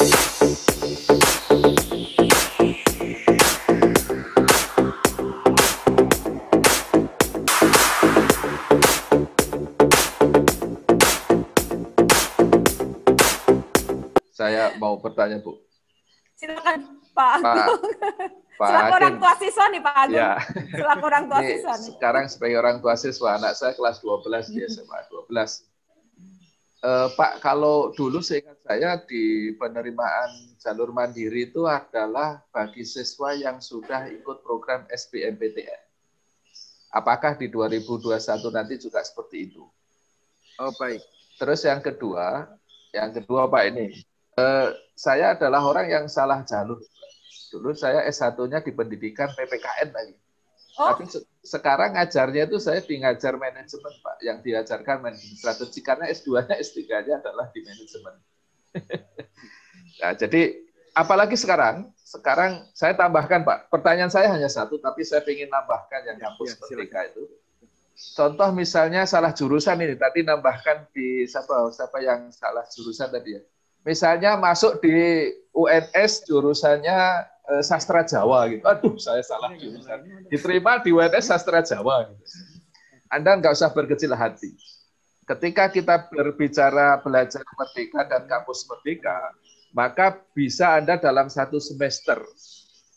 Saya mau bertanya, Bu. Silakan Pak Agung. Pak Selaku orang tua siswa nih Pak Agung. Ya. Selaku orang tua siswa nih. Sekarang sebagai orang tua siswa, anak saya kelas 12 di SMA 12. Pak, kalau dulu seingat saya di penerimaan jalur mandiri itu adalah bagi siswa yang sudah ikut program SBMPTN. Apakah di 2021 nanti juga seperti itu? Oh, baik. Terus yang kedua Pak ini, saya adalah orang yang salah jalur. Dulu saya S1-nya di pendidikan PPKN lagi. Oh. Tapi sekarang ngajarnya itu saya di ngajar manajemen, Pak. Yang diajarkan manajemen strategi, karena S2-nya, S3-nya adalah di manajemen. Nah, jadi apalagi sekarang saya tambahkan, Pak. Pertanyaan saya hanya satu, tapi saya ingin nambahkan yang kampus merdeka itu. Contoh misalnya salah jurusan ini, tadi nambahkan di siapa yang salah jurusan tadi ya. Misalnya masuk di UNS jurusannya sastra Jawa gitu. Aduh, saya salah jurusan. Diterima di UNS sastra Jawa gitu. Anda nggak usah berkecil hati. Ketika kita berbicara belajar merdeka dan kampus merdeka, maka bisa Anda dalam 1 semester,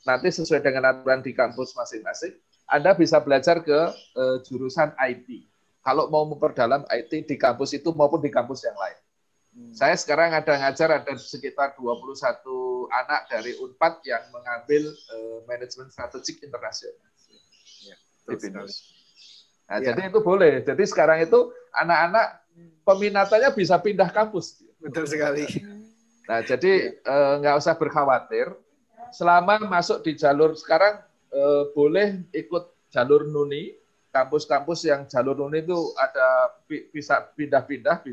nanti sesuai dengan aturan di kampus masing-masing, Anda bisa belajar ke jurusan IT. Kalau mau memperdalam IT di kampus itu maupun di kampus yang lain. Saya sekarang ngajar ada sekitar 21 anak dari Unpad yang mengambil manajemen strategik internasional. Ya, nah, jadi itu boleh. Jadi sekarang itu anak-anak peminatannya bisa pindah kampus. Betul sekali. Nah, jadi nggak usah berkhawatir. Selama masuk di jalur sekarang boleh ikut jalur NUNI. Kampus-kampus yang jalur NUNI itu ada bisa pindah-pindah,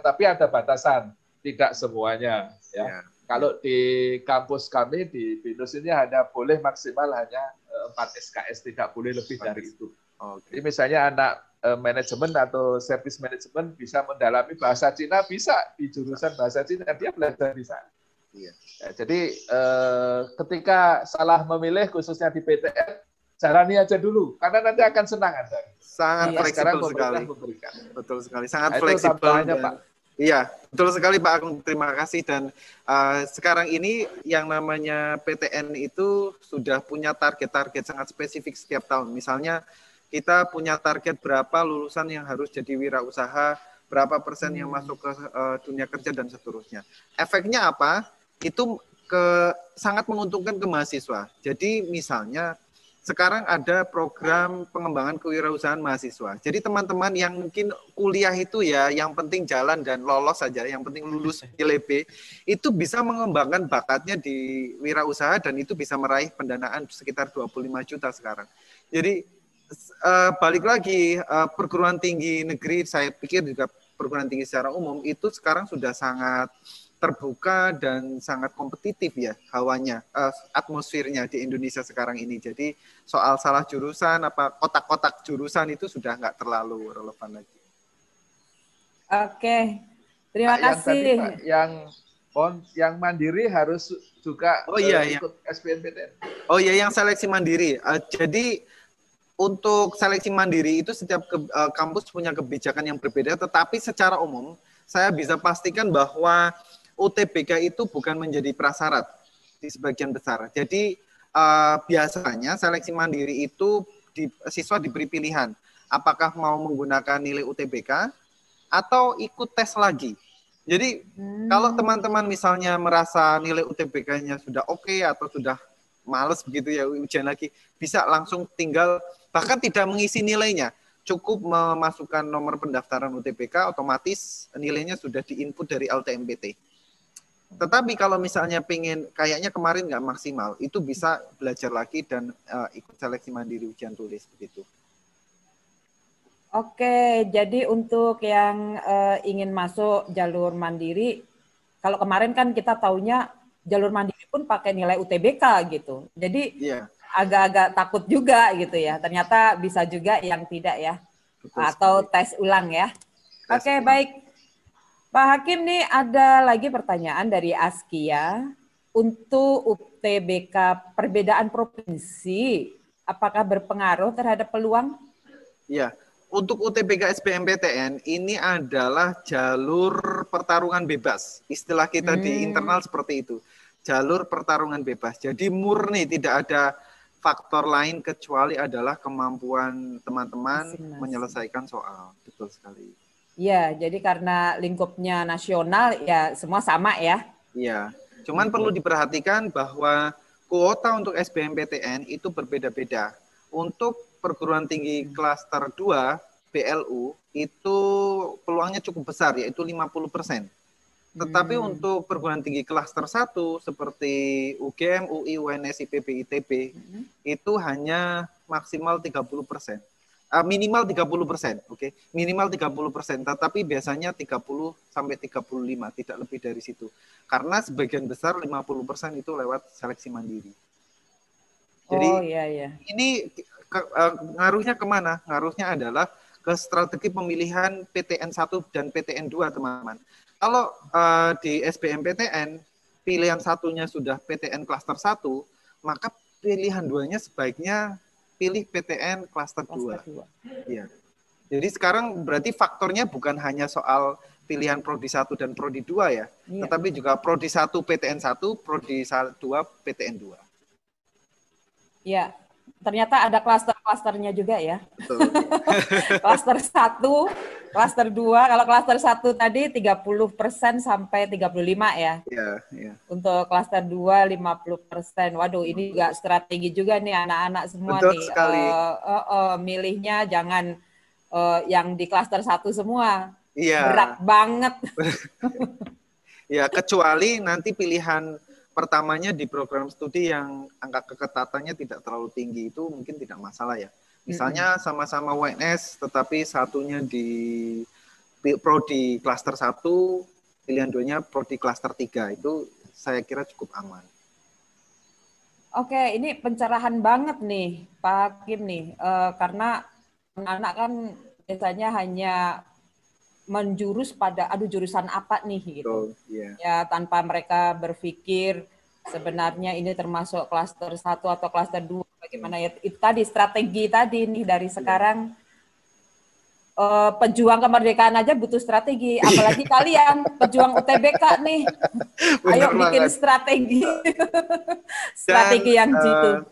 tapi ada batasan, tidak semuanya. Ya. Kalau di kampus kami di BINUS ini hanya boleh maksimal hanya 4 SKS, tidak boleh lebih dari itu. Jadi misalnya anak manajemen atau service manajemen bisa mendalami bahasa Cina, bisa di jurusan bahasa Cina, dia belajar di sana. Ya, jadi ketika salah memilih khususnya di PTN, jalani aja dulu, karena nanti akan senang Anda. Sangat fleksibel sekali. Betul sekali, sangat fleksibel. Pak. Iya, betul sekali Pak Agung. Terima kasih. Dan sekarang ini yang namanya PTN itu sudah punya target-target sangat spesifik setiap tahun. Misalnya kita punya target berapa lulusan yang harus jadi wirausaha, berapa persen yang masuk ke dunia kerja dan seterusnya. Efeknya apa? Itu sangat menguntungkan ke mahasiswa. Jadi misalnya sekarang ada program pengembangan kewirausahaan mahasiswa. Jadi teman-teman yang mungkin kuliah itu ya, yang penting jalan dan lolos saja, yang penting lulus nilai B, itu bisa mengembangkan bakatnya di wirausaha dan itu bisa meraih pendanaan sekitar 25 juta sekarang. Jadi balik lagi, perguruan tinggi negeri, saya pikir juga perguruan tinggi secara umum, itu sekarang sudah sangat terbuka dan sangat kompetitif ya hawanya, atmosfernya di Indonesia sekarang ini. Jadi soal salah jurusan, kotak-kotak jurusan itu sudah nggak terlalu relevan lagi. Oke, terima kasih. Yang mandiri harus juga ikut SBMPTN. Oh iya, yang seleksi mandiri. Jadi untuk seleksi mandiri itu setiap kampus punya kebijakan yang berbeda, tetapi secara umum saya bisa pastikan bahwa UTBK itu bukan menjadi prasyarat di sebagian besar. Jadi biasanya seleksi mandiri itu siswa diberi pilihan, apakah mau menggunakan nilai UTBK atau ikut tes lagi. Jadi kalau teman-teman misalnya merasa nilai UTBK-nya sudah oke atau sudah males begitu ya ujian lagi, bisa langsung tinggal bahkan tidak mengisi nilainya. Cukup memasukkan nomor pendaftaran UTBK, otomatis nilainya sudah diinput dari LTMPT. Tetapi kalau misalnya pengen, kayaknya kemarin nggak maksimal, itu bisa belajar lagi dan ikut seleksi mandiri ujian tulis begitu. Oke, jadi untuk yang ingin masuk jalur mandiri, kalau kemarin kan kita taunya jalur mandiri pun pakai nilai UTBK gitu. Jadi agak-agak takut juga gitu ya. Ternyata bisa juga yang tidak ya. Betul, atau tes ulang ya. Oke, baik. Pak Hakim nih ada lagi pertanyaan dari Askia. Untuk UTBK perbedaan provinsi, apakah berpengaruh terhadap peluang? Ya, untuk UTBK SBMPTN ini adalah jalur pertarungan bebas. Istilah kita di internal seperti itu. Jalur pertarungan bebas. Jadi murni tidak ada faktor lain kecuali adalah kemampuan teman-teman menyelesaikan soal. Betul sekali. Ya, jadi karena lingkupnya nasional ya semua sama ya. Iya. Cuman perlu diperhatikan bahwa kuota untuk SBMPTN itu berbeda-beda. Untuk perguruan tinggi klaster 2 BLU itu peluangnya cukup besar, yaitu 50%. Tetapi untuk perguruan tinggi klaster 1 seperti UGM, UI, UNS, IPB, ITB itu hanya maksimal 30%. Minimal 30%, oke. Minimal 30%, tetapi biasanya 30 sampai 35, tidak lebih dari situ. Karena sebagian besar 50% itu lewat seleksi mandiri. Jadi ini ngaruhnya kemana? Ngaruhnya adalah ke strategi pemilihan PTN 1 dan PTN 2, teman-teman. Kalau di SBMPTN pilihan satunya sudah PTN klaster 1, maka pilihan 2-nya sebaiknya pilih PTN klaster 2. Iya. Jadi sekarang berarti faktornya bukan hanya soal pilihan prodi 1 dan prodi 2 ya, tetapi juga prodi 1 PTN 1, prodi 2 PTN 2. Iya. Ternyata ada klaster-klasternya juga ya. Betul. Klaster 1, klaster 2, kalau klaster 1 tadi 30% sampai 35 ya. Iya. Untuk klaster 2 50%. Waduh, ini juga strategi juga nih anak-anak semua. Betul nih. Sekali. Milihnya jangan yang di klaster 1 semua. Iya. Berat banget. Ya, kecuali nanti pilihan pertamanya di program studi yang angka keketatannya tidak terlalu tinggi, itu mungkin tidak masalah ya. Misalnya sama-sama UNS tetapi satunya di prodi klaster 1, pilihan 2-nya prodi klaster 3, itu saya kira cukup aman. Oke, ini pencerahan banget nih Pak Hakim nih, karena anak-anak kan biasanya hanya menjurus pada jurusan apa nih gitu. Ya tanpa mereka berpikir sebenarnya ini termasuk klaster 1 atau klaster 2 bagaimana ya. Itu tadi strategi tadi nih dari sekarang pejuang kemerdekaan aja butuh strategi, apalagi kalian pejuang UTBK nih. Ayo bikin strategi. Strategi yang jitu.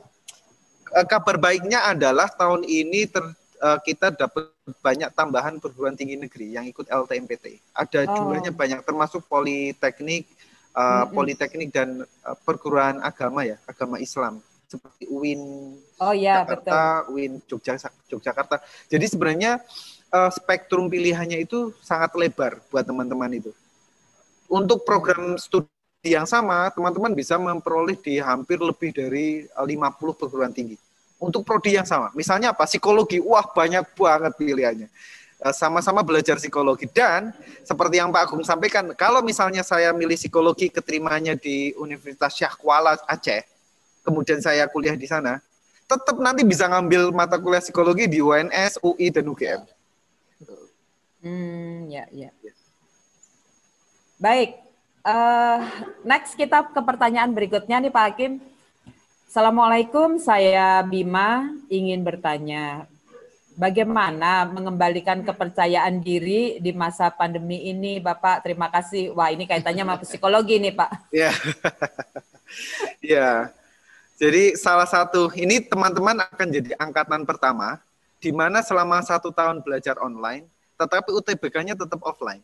Kabar baiknya adalah tahun ini kita dapat banyak tambahan perguruan tinggi negeri yang ikut LTMPT. Ada jumlahnya banyak, termasuk politeknik, politeknik dan perguruan agama ya, agama Islam seperti UIN Jakarta, UIN Yogyakarta. Jadi sebenarnya spektrum pilihannya itu sangat lebar buat teman-teman itu. Untuk program studi yang sama, teman-teman bisa memperoleh di hampir lebih dari 50 perguruan tinggi. Untuk prodi yang sama, misalnya apa? Psikologi, wah banyak banget pilihannya. Sama-sama belajar psikologi. Dan seperti yang Pak Agung sampaikan, kalau misalnya saya milih psikologi, keterimanya di Universitas Syah Kuala Aceh, kemudian saya kuliah di sana, tetap nanti bisa ngambil mata kuliah psikologi di UNS, UI, dan UGM. Ya. Baik, next kita ke pertanyaan berikutnya nih Pak Hakim. Assalamualaikum, saya Bima ingin bertanya, bagaimana mengembalikan kepercayaan diri di masa pandemi ini, Bapak? Terima kasih. Wah, ini kaitannya sama psikologi nih, Pak. Ya. Jadi salah satu, ini teman-teman akan jadi angkatan pertama, di mana selama 1 tahun belajar online, tetapi UTBK-nya tetap offline.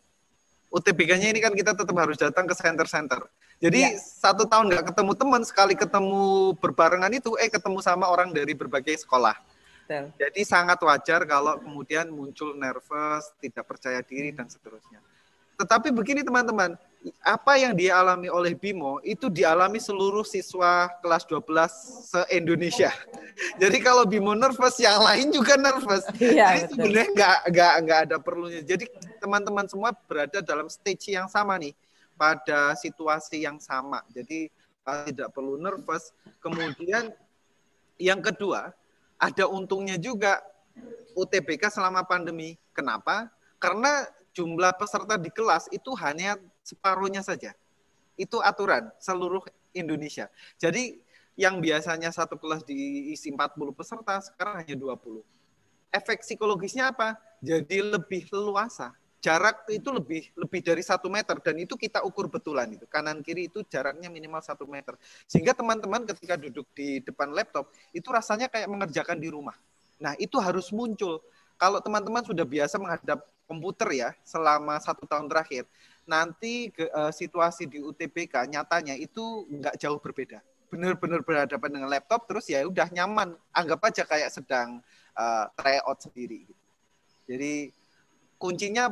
UTBK-nya ini kan kita tetap harus datang ke center-center. Jadi 1 tahun nggak ketemu teman, sekali ketemu berbarengan itu, ketemu sama orang dari berbagai sekolah. Betul. Jadi sangat wajar kalau kemudian muncul nervous, tidak percaya diri, dan seterusnya. Tetapi begini teman-teman, apa yang dialami oleh Bimo, itu dialami seluruh siswa kelas 12 se-Indonesia. Jadi kalau Bimo nervous, yang lain juga nervous. Jadi sebenarnya nggak ada perlunya. Jadi teman-teman semua berada dalam stage yang sama nih, pada situasi yang sama. Jadi tidak perlu nervous. Kemudian yang kedua, ada untungnya juga UTBK selama pandemi. Kenapa? Karena jumlah peserta di kelas itu hanya separuhnya saja. Itu aturan seluruh Indonesia. Jadi yang biasanya satu kelas diisi 40 peserta, sekarang hanya 20. Efek psikologisnya apa? Jadi lebih leluasa. Jarak itu lebih dari 1 meter, dan itu kita ukur betulan. Itu kanan kiri itu jaraknya minimal 1 meter. Sehingga teman-teman ketika duduk di depan laptop, itu rasanya kayak mengerjakan di rumah. Nah, itu harus muncul. Kalau teman-teman sudah biasa menghadap komputer ya selama 1 tahun terakhir, nanti situasi di UTBK nyatanya itu nggak jauh berbeda. Benar-benar berhadapan dengan laptop, terus ya udah nyaman. Anggap aja kayak sedang try out sendiri. Jadi kuncinya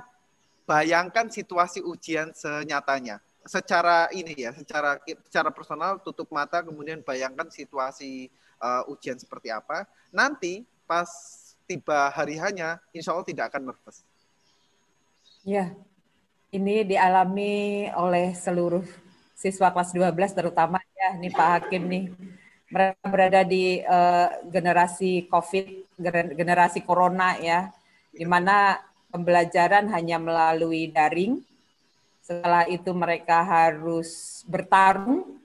bayangkan situasi ujian senyatanya. Secara ini ya, secara personal tutup mata, kemudian bayangkan situasi ujian seperti apa. Nanti pas tiba hari hanya, insya Allah tidak akan nervous. Ya. Ini dialami oleh seluruh siswa kelas 12 terutama ya, nih Pak Hakim nih. Mereka berada di generasi COVID, generasi Corona ya, di mana pembelajaran hanya melalui daring. Setelah itu mereka harus bertarung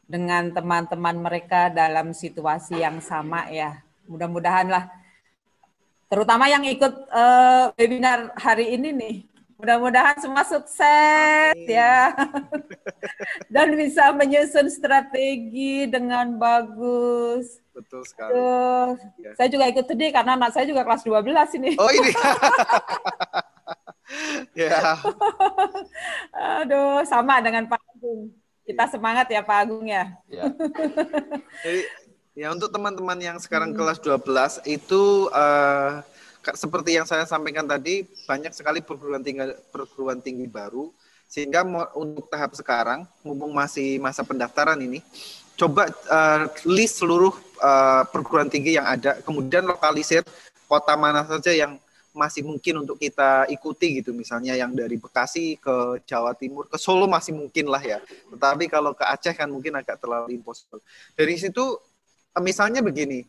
dengan teman-teman mereka dalam situasi yang sama ya. Mudah-mudahan lah, terutama yang ikut webinar hari ini nih, mudah-mudahan semua sukses. Amin. Ya. Dan bisa menyusun strategi dengan bagus. Betul sekali. Ya. Saya juga ikut sedih karena anak saya juga kelas 12 ini. Oh ini. Ya. Aduh, sama dengan Pak Agung. Kita semangat ya Pak Agung ya. Ya. Jadi ya untuk teman-teman yang sekarang kelas 12 itu seperti yang saya sampaikan tadi, banyak sekali perguruan tinggi baru, sehingga untuk tahap sekarang, mumpung masih masa pendaftaran ini, coba list seluruh perguruan tinggi yang ada, kemudian lokalisir kota mana saja yang masih mungkin untuk kita ikuti gitu, misalnya yang dari Bekasi ke Jawa Timur, ke Solo masih mungkin lah ya, tetapi kalau ke Aceh kan mungkin agak terlalu impossible. Dari situ, misalnya begini,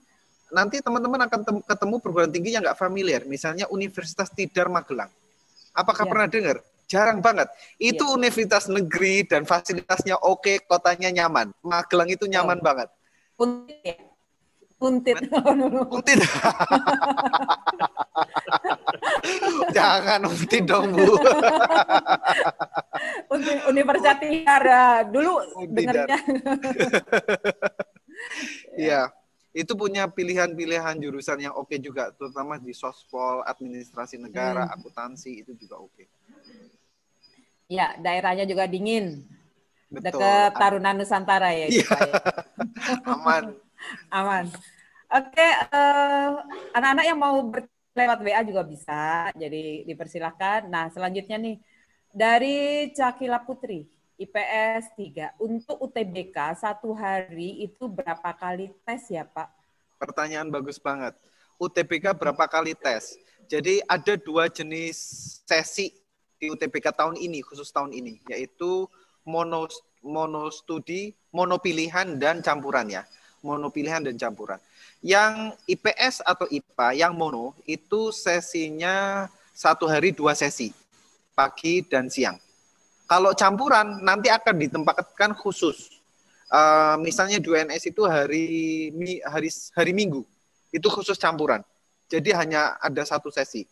nanti teman-teman akan ketemu perguruan tinggi yang nggak familiar, misalnya Universitas Tidar Magelang. Apakah pernah dengar? Jarang banget. Itu universitas negeri dan fasilitasnya oke, kotanya nyaman. Magelang itu nyaman banget. Untit ya? Untit. Untit. Jangan untit dong, Bu. Universitas Tidar dulu dengarnya. Iya. Itu punya pilihan-pilihan jurusan yang oke juga, terutama di sospol, administrasi negara, akuntansi, itu juga oke. Ya, daerahnya juga dingin. Betul. Dekat Taruna Nusantara ya. Iya. Aman. Aman. Oke, anak-anak yang mau lewat WA juga bisa, jadi dipersilahkan. Nah, selanjutnya nih, dari Cakila Putri. IPS 3. Untuk UTBK 1 hari itu berapa kali tes ya Pak? Pertanyaan bagus banget. UTBK berapa kali tes? Jadi ada 2 jenis sesi di UTBK tahun ini, khusus tahun ini, yaitu monostudi, monopilihan dan campuran ya. Monopilihan dan campuran. Yang IPS atau IPA yang mono itu sesinya 1 hari 2 sesi, pagi dan siang. Kalau campuran nanti akan ditempatkan khusus. Misalnya di UNS itu hari Minggu, itu khusus campuran. Jadi hanya ada 1 sesi.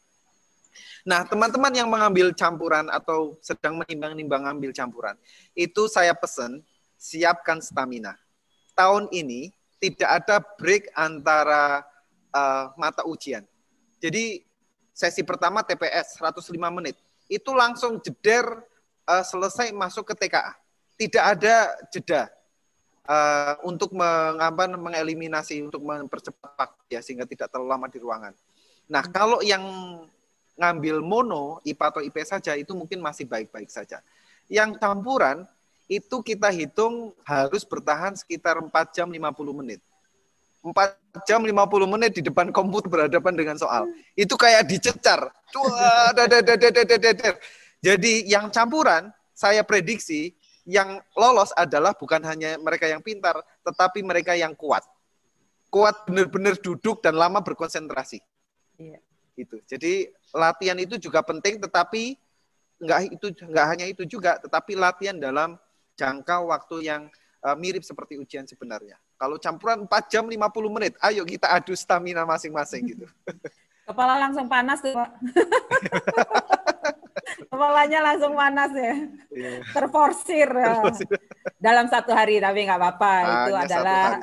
Nah, teman-teman yang mengambil campuran atau sedang menimbang-nimbang ambil campuran, itu saya pesan, siapkan stamina. Tahun ini tidak ada break antara mata ujian. Jadi sesi pertama TPS 105 menit, itu langsung jeder selesai masuk ke TKA. Tidak ada jeda untuk mengeliminasi, untuk mempercepat waktu ya, sehingga tidak terlalu lama di ruangan. Nah, kalau yang ngambil mono, IPA atau IP saja, itu mungkin masih baik-baik saja. Yang campuran, itu kita hitung harus bertahan sekitar 4 jam 50 menit. 4 jam 50 menit di depan komputer berhadapan dengan soal. Itu kayak dicecar. Jadi yang campuran, saya prediksi yang lolos adalah bukan hanya mereka yang pintar, tetapi mereka yang kuat. Kuat benar-benar duduk dan lama berkonsentrasi. Iya. Itu. Jadi latihan itu juga penting, tetapi nggak hanya itu juga, tetapi latihan dalam jangka waktu yang mirip seperti ujian sebenarnya. Kalau campuran 4 jam 50 menit, ayo kita adu stamina masing-masing gitu. Kepala langsung panas tuh, Pak. Kepalanya langsung panas ya. Yeah. Terforsir. Dalam 1 hari, tapi nggak apa-apa. Itu adalah,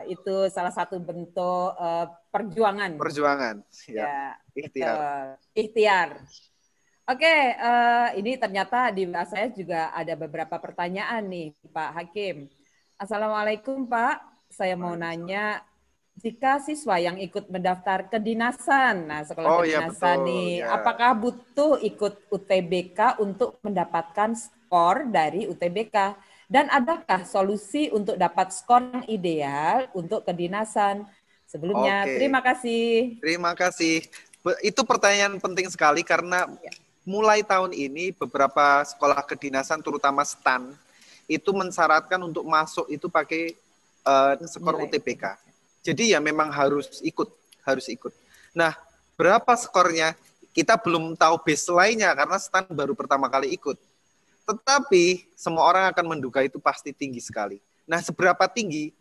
itu salah satu bentuk perjuangan. Perjuangan, ya. Ikhtiar. Oke, ini ternyata di WA saya juga ada beberapa pertanyaan nih, Pak Hakim. Assalamualaikum, Pak. Saya mau nanya, jika siswa yang ikut mendaftar kedinasan, nah sekolah kedinasan nih, apakah butuh ikut UTBK untuk mendapatkan skor dari UTBK? Dan adakah solusi untuk dapat skor yang ideal untuk kedinasan? Sebelumnya, terima kasih. Terima kasih. Itu pertanyaan penting sekali karena mulai tahun ini beberapa sekolah kedinasan, terutama STAN, itu mensyaratkan untuk masuk itu pakai skor UTBK. Jadi ya memang harus ikut. Nah, berapa skornya? Kita belum tahu baseline-nya karena STAN baru pertama kali ikut. Tetapi semua orang akan menduga itu pasti tinggi sekali. Nah, seberapa tinggi?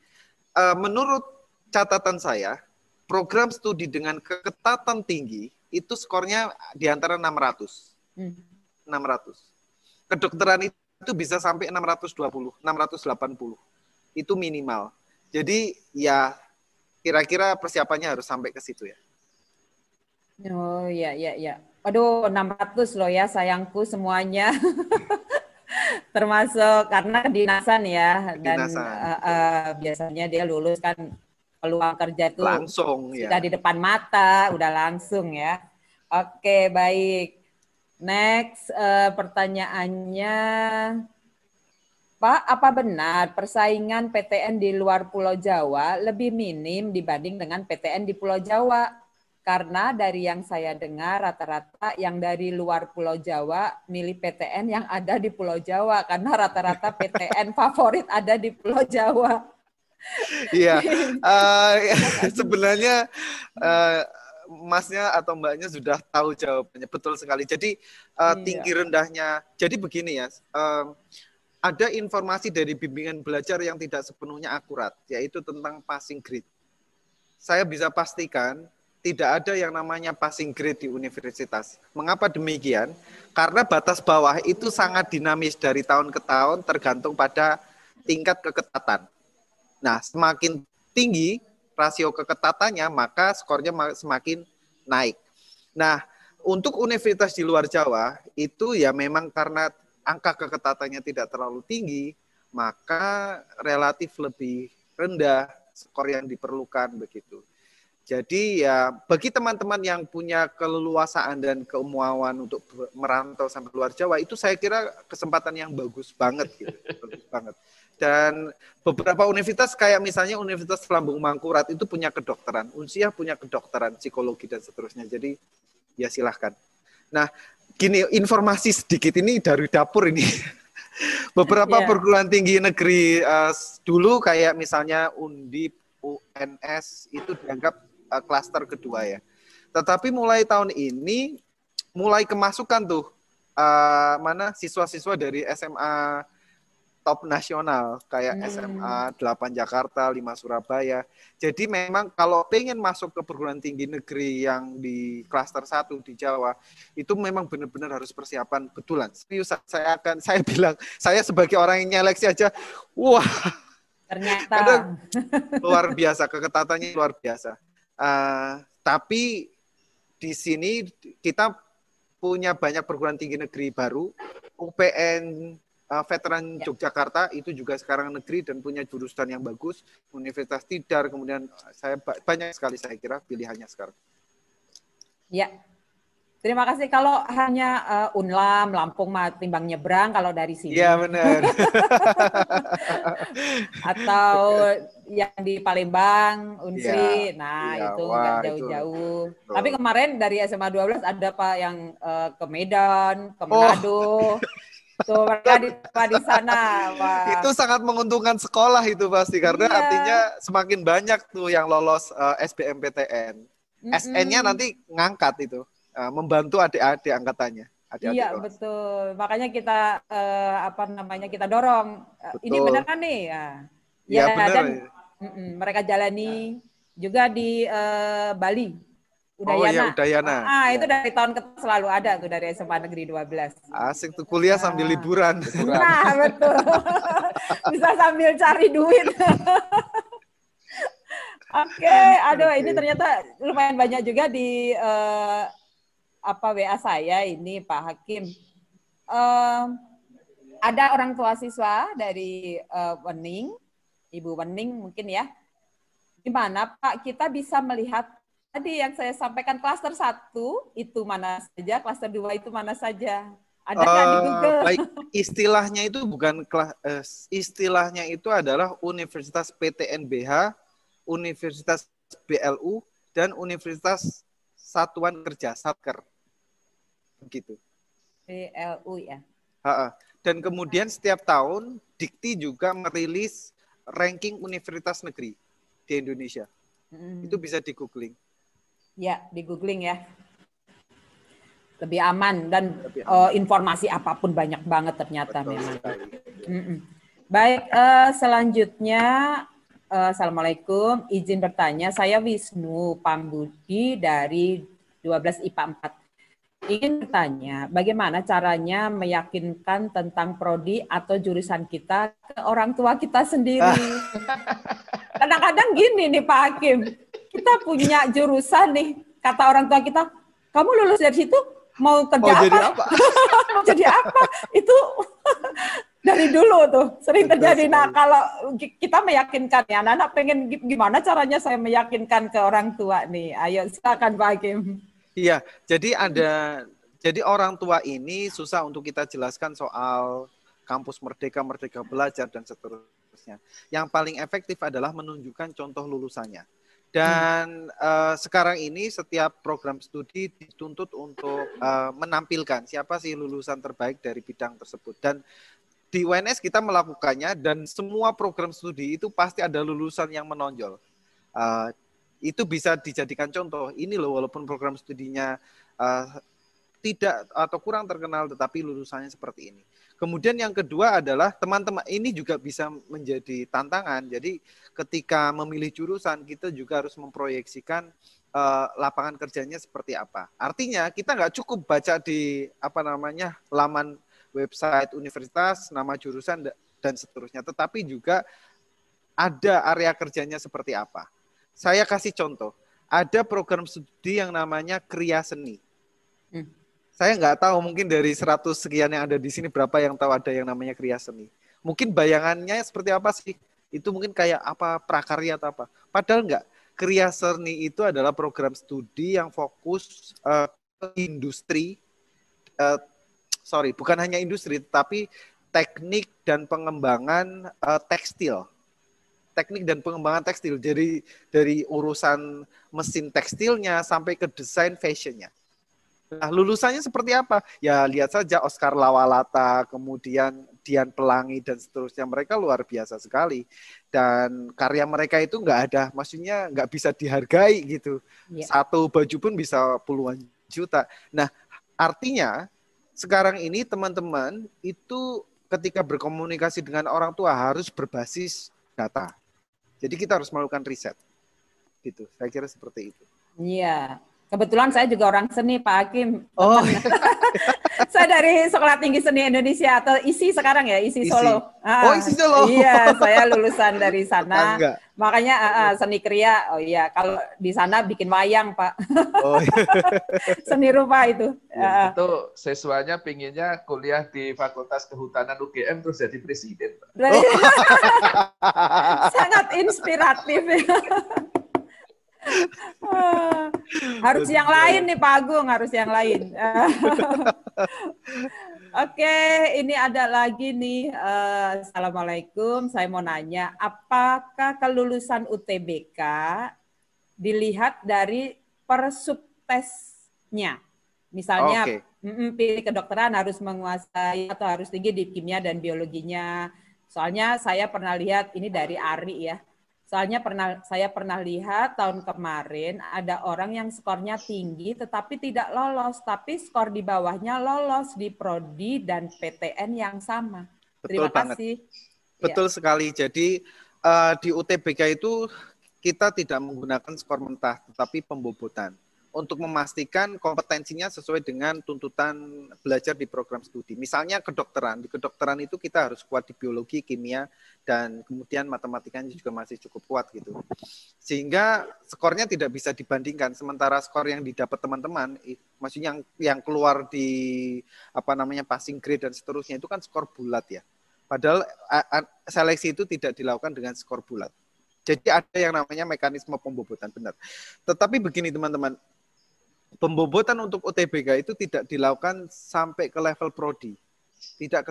Menurut catatan saya, program studi dengan keketatan tinggi itu skornya di antara 600. 600. Kedokteran itu bisa sampai 620, 680. Itu minimal. Jadi ya kira-kira persiapannya harus sampai ke situ ya. Oh iya. Aduh, 600 loh ya sayangku semuanya. Termasuk karena kedinasan ya. Dan biasanya dia lulus kan peluang kerja itu langsung sudah di depan mata, udah langsung ya. Oke, baik. Next, pertanyaannya, Pak, apa benar persaingan PTN di luar Pulau Jawa lebih minim dibanding dengan PTN di Pulau Jawa? Karena dari yang saya dengar rata-rata yang dari luar Pulau Jawa milih PTN yang ada di Pulau Jawa karena rata-rata PTN favorit ada di Pulau Jawa. Iya, sebenarnya Masnya atau Mbaknya sudah tahu jawabannya, betul sekali. Jadi tinggi rendahnya, jadi begini ya, ada informasi dari bimbingan belajar yang tidak sepenuhnya akurat, yaitu tentang passing grade. Saya bisa pastikan tidak ada yang namanya passing grade di universitas. Mengapa demikian? Karena batas bawah itu sangat dinamis dari tahun ke tahun tergantung pada tingkat keketatan. Nah, semakin tinggi rasio keketatannya, maka skornya semakin naik. Nah, untuk universitas di luar Jawa, itu ya memang karena angka keketatannya tidak terlalu tinggi, maka relatif lebih rendah skor yang diperlukan begitu. Jadi ya bagi teman-teman yang punya keleluasaan dan kemauan untuk merantau sampai luar Jawa, itu saya kira kesempatan yang bagus banget gitu. Bagus banget. Dan beberapa universitas kayak misalnya Universitas Lambung Mangkurat itu punya kedokteran, Unsiah punya kedokteran, psikologi dan seterusnya. Jadi ya silahkan. Nah, gini, informasi sedikit ini dari dapur ini. Beberapa perguruan tinggi negeri dulu kayak misalnya Undip, UNS itu dianggap klaster kedua ya. Tetapi mulai tahun ini mulai kemasukan tuh siswa-siswa dari SMA top nasional kayak SMA 8 Jakarta, 5 Surabaya. Jadi memang kalau pengen masuk ke perguruan tinggi negeri yang di klaster 1 di Jawa, itu memang benar-benar harus persiapan betulan. Serius, saya bilang, saya sebagai orang yang nyeleksi aja, wah, ternyata luar biasa, keketatannya luar biasa. Tapi di sini kita punya banyak perguruan tinggi negeri baru, UPN Veteran Yogyakarta itu juga sekarang negeri dan punya jurusan yang bagus, Universitas Tidar, kemudian banyak sekali saya kira pilihannya sekarang. Ya, terima kasih. Kalau hanya Unlam, Lampung, timbang nyebrang kalau dari sini. Iya benar. Atau yang di Palembang, Unsri, itu nggak jauh-jauh. Tapi kemarin dari SMA 12 ada Pak yang ke Medan, ke Manado. Tuh mereka di sana. Wah. Itu sangat menguntungkan sekolah itu pasti karena artinya semakin banyak tuh yang lolos SBMPTN. SN-nya nanti ngangkat itu, membantu adik-adik angkatannya. Iya kelas. Betul, makanya kita kita dorong. Ini beneran nih, ya bener. dan mereka jalani juga di Bali. Udayana. Udayana. Itu dari tahun ke selalu ada tuh dari SMA Negeri 12. Asik tuh kuliah sambil liburan. Nah, betul. Bisa sambil cari duit. Oke, ini ternyata lumayan banyak juga di WA saya ini Pak Hakim. Ada orang tua siswa dari Wening, Ibu Wening mungkin ya. Gimana Pak kita bisa melihat tadi yang saya sampaikan klaster 1 itu mana saja, klaster 2 itu mana saja? Ada nggak di Google? Baik, istilahnya itu bukan istilahnya itu adalah Universitas PTNBH, Universitas BLU, dan Universitas Satuan Kerja Satker. Begitu. BLU ya. Dan kemudian setiap tahun Dikti juga merilis ranking universitas negeri di Indonesia. Itu bisa di googling. Ya, di googling ya. Lebih aman dan informasi apapun banyak banget ternyata. Betul memang. Baik, selanjutnya Assalamualaikum, izin bertanya, saya Wisnu Pambudi dari 12 IPA 4. Ingin bertanya, bagaimana caranya meyakinkan tentang prodi atau jurusan kita ke orang tua kita sendiri? Kadang-kadang gini nih Pak Hakim, kita punya jurusan nih, kata orang tua kita, kamu lulus dari situ mau kerja apa? Mau jadi apa? Itu dari dulu tuh sering terjadi. Nah, kalau kita meyakinkan ya, anak-anak pengen gimana caranya saya meyakinkan ke orang tua nih? Ayo silakan Pak Hakim. Iya, jadi orang tua ini susah untuk kita jelaskan soal kampus merdeka belajar dan seterusnya. Yang paling efektif adalah menunjukkan contoh lulusannya. Dan sekarang ini setiap program studi dituntut untuk menampilkan siapa sih lulusan terbaik dari bidang tersebut. Dan di UNS kita melakukannya dan semua program studi itu pasti ada lulusan yang menonjol. Itu bisa dijadikan contoh. Ini loh walaupun program studinya tidak atau kurang terkenal tetapi lulusannya seperti ini. Kemudian yang kedua adalah teman-teman ini juga bisa menjadi tantangan. Jadi ketika memilih jurusan kita juga harus memproyeksikan lapangan kerjanya seperti apa. Artinya kita nggak cukup baca di laman website universitas, nama jurusan dan seterusnya, tetapi juga ada area kerjanya seperti apa. Saya kasih contoh, ada program studi yang namanya Kriya Seni. Saya nggak tahu mungkin dari 100 sekian yang ada di sini berapa yang tahu ada yang namanya Kriya Seni. Mungkin bayangannya seperti apa sih? Itu mungkin kayak apa prakarya atau apa. Padahal enggak. Kriya Seni itu adalah program studi yang fokus ke industri. Bukan hanya industri, tapi teknik dan pengembangan tekstil. Teknik dan pengembangan tekstil. Jadi dari urusan mesin tekstilnya sampai ke desain fashionnya. Nah, lulusannya seperti apa? Ya, lihat saja Oscar Lawalata, kemudian Dian Pelangi, dan seterusnya. Mereka luar biasa sekali. Dan karya mereka itu maksudnya nggak bisa dihargai gitu. Satu baju pun bisa puluhan juta. Nah, artinya sekarang ini teman-teman itu ketika berkomunikasi dengan orang tua harus berbasis data. Jadi kita harus melakukan riset. Gitu. Saya kira seperti itu. Iya. Kebetulan saya juga orang seni, Pak Hakim. Oh. Saya dari Sekolah Tinggi Seni Indonesia atau ISI sekarang ya, ISI Solo. ISI Solo. Iya, saya lulusan dari sana. Makanya seni kriya, kalau di sana bikin wayang, Pak. Oh. Seni rupa itu. Itu siswanya pinginnya kuliah di Fakultas Kehutanan UGM terus jadi presiden, Pak. Sangat inspiratif. Harus yang lain nih Pak Agung, harus yang lain. Oke, ini ada lagi nih. Assalamualaikum, saya mau nanya, apakah kelulusan UTBK dilihat dari persubtesnya? Misalnya, pilih kedokteran harus menguasai atau harus tinggi di kimia dan biologinya. Soalnya saya pernah lihat ini dari Ari ya. Soalnya saya pernah lihat tahun kemarin ada orang yang skornya tinggi tetapi tidak lolos, tapi skor di bawahnya lolos di prodi dan PTN yang sama. Betul Terima banget. kasih. Betul sekali. Jadi di UTBK itu kita tidak menggunakan skor mentah, tetapi pembobotan untuk memastikan kompetensinya sesuai dengan tuntutan belajar di program studi. Misalnya kedokteran. Di kedokteran itu kita harus kuat di biologi, kimia, dan kemudian matematikanya juga masih cukup kuat gitu. Sehingga skornya tidak bisa dibandingkan. Sementara skor yang didapat teman-teman, maksudnya yang keluar di passing grade dan seterusnya itu kan skor bulat ya. Padahal seleksi itu tidak dilakukan dengan skor bulat. Jadi ada yang namanya mekanisme pembobotan, benar. Tetapi begini teman-teman, pembobotan untuk UTBK itu tidak dilakukan sampai ke level prodi. Tidak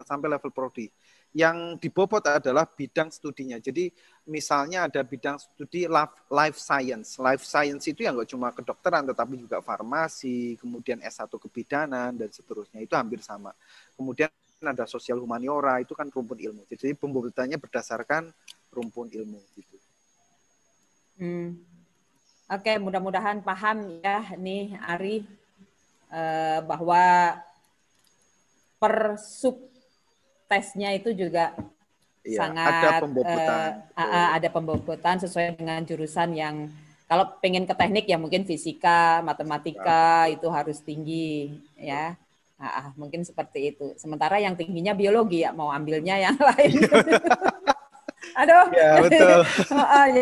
sampai level prodi. Yang dibobot adalah bidang studinya. Jadi misalnya ada bidang studi life science. Life science itu yang nggak cuma kedokteran, tetapi juga farmasi, kemudian S1 kebidanan, dan seterusnya. Itu hampir sama. Kemudian ada sosial humaniora, itu kan rumpun ilmu. Jadi pembobotannya berdasarkan rumpun ilmu. Gitu. Oke, mudah-mudahan paham ya nih Ari bahwa per sub tesnya itu juga sangat ada pembobotan sesuai dengan jurusan yang kalau pengen ke teknik ya mungkin fisika, matematika itu harus tinggi ya. Mungkin seperti itu. Sementara yang tingginya biologi ya mau ambilnya yang lain. Aduh. Ya, betul.